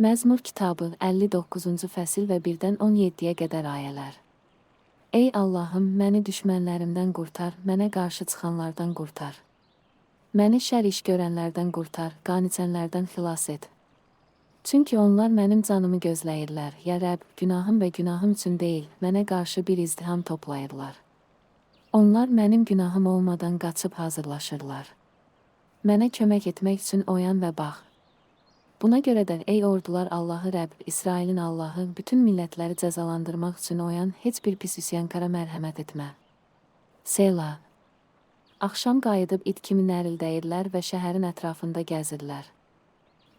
Məzmur kitabı 59-cu fəsil və 1-dən 17-yə qədər ayələr. Ey Allahım, məni düşmənlərimdən qurtar, mənə qarşı çıxanlardan qurtar. Məni şər iş görənlərdən qurtar, qaniçənlərdən xilas et. Çünki onlar mənim canımı gözləyirlər. Ya Rəbb, günahım və günahım üçün deyil, mənə qarşı bir izdiham toplayırlar. Onlar mənim günahım olmadan qaçıb hazırlaşırlar. Mənə kömək etmək üçün oyan və bax. Buna görə də ey ordular Allahı Rəbb, İsrailin Allahı, bütün millətləri cəzalandırmaq üçün oyan, heç bir pis üsyankara mərhəmət etmə. Sela. Axşam qayıdıb it kimi nərildəyirlər və şəhərin ətrafında gəzirlər.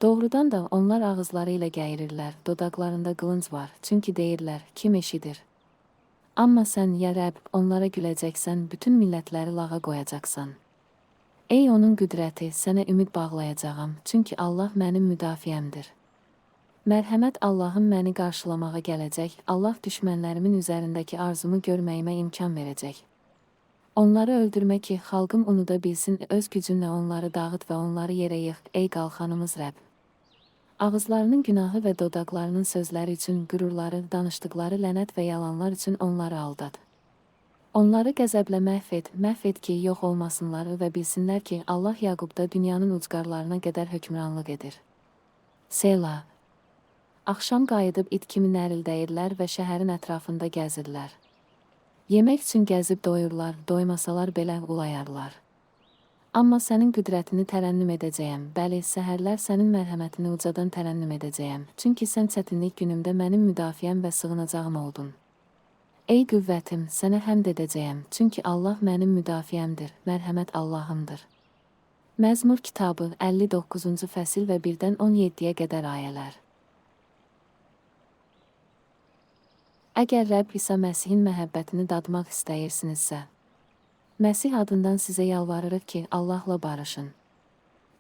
Doğrudan da onlar ağızları ilə gəyirirlər, dodaqlarında qılınc var, çünki deyirlər, kim eşidir? Amma sən, ya Rəbb, onlara güləcəksən, bütün millətləri lağa qoyacaqsan. Ey onun qüdrəti, sənə ümid bağlayacağam, çünki Allah mənim müdafiəmdir. Mərhəmət Allahım məni qarşılamağa gələcək, Allah düşmənlərimin üzərindəki arzumu görməyimə imkan verəcək. Onları öldürmə ki, xalqım unuda bilsin, öz gücünlə onları dağıt və onları yerə yıx, ey qalxanımız Rəbb. Ağızlarının günahı və dodaqlarının sözləri üçün qürurları, danışdıqları lənət və yalanlar üçün onları aldat. Onları qəzəblə məhv et ki, yox olmasınlar və bilsinlər ki, Allah Yaqubda dünyanın ucqarlarına qədər hökmranlıq edir. Sela. Axşam qayıdıb it kimi nərildəyirlər və şəhərin ətrafında gəzirlər. Yemək üçün gəzib doyurlar, doymasalar belə ulayarlar. Amma sənin qüdrətini tərənnüm edəcəyəm, bəli, səhərlər sənin mərhəmətini ucadan tərənnüm edəcəyəm, çünki sən çətinlik günümdə mənim müdafiəm və sığınacağım oldun. Ey qüvvətim, sənə həmd edəcəyəm, çünki Allah mənim müdafiəmdir, mərhəmət Allahımdır. Məzmur kitabı 59-cu fəsil və 1-dən 17-yə qədər ayələr. Əgər Rəbb İsa Məsihin məhəbbətini dadmaq istəyirsinizsə, Məsih adından sizə yalvarırıq ki, Allahla barışın.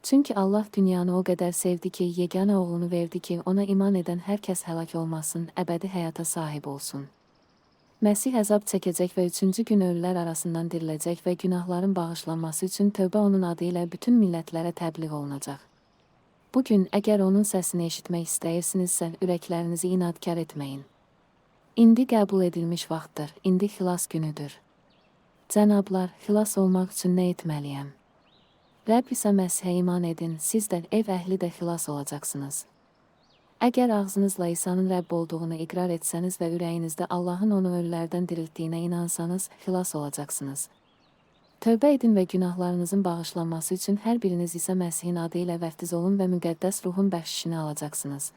Çünki Allah dünyanı o qədər sevdi ki, yeganə oğlunu verdi ki, ona iman edən hər kəs həlak olmasın, əbədi həyata sahib olsun. Məsih əzab çəkəcək və 3-cü gün ölülər arasından diriləcək və günahların bağışlanması üçün tövbə onun adı ilə bütün millətlərə təbliğ olunacaq. Bugün, əgər onun səsini eşitmək istəyirsinizsə, ürəklərinizi inadkar etməyin. İndi qəbul edilmiş vaxtdır, indi xilas günüdür. Cənablar, xilas olmaq üçün nə etməliyəm? Rəbb İsa Məsihə iman edin, siz də, ev əhli də xilas olacaqsınız. Əgər ağzınızla İsa'nın Rəbb olduğunu iqrar etsəniz və ürəyinizdə Allahın onu ölülərdən diriltdiyinə inansanız, xilas olacaqsınız. Tövbə edin və günahlarınızın bağışlanması üçün hər biriniz İsa Məsihin adı ilə vəftiz olun və müqəddəs ruhun bəxşişini alacaqsınız.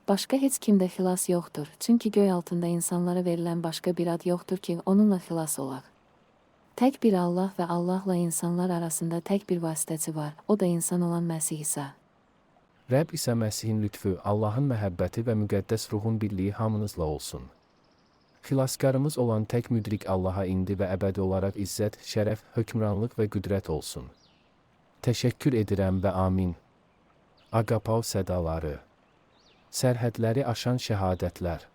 Başqa heç kimdə xilas yoxdur, çünki göy altında insanlara verilən başqa bir ad yoxdur ki, onunla xilas olaq. Tək bir Allah və Allahla insanlar arasında tək bir vasitəçi var, o da insan olan Məsih İsa. Rəbb İsa Məsihin lütfü, Allahın məhəbbəti və müqəddəs ruhun birliyi hamınızla olsun. Xilaskarımız olan tək müdrik Allaha indi və əbədi olaraq izzət, şərəf, hökmranlıq və qüdrət olsun. Təşəkkür edirəm və amin. Aqapav sədaları. Sərhədləri aşan şəhadətlər.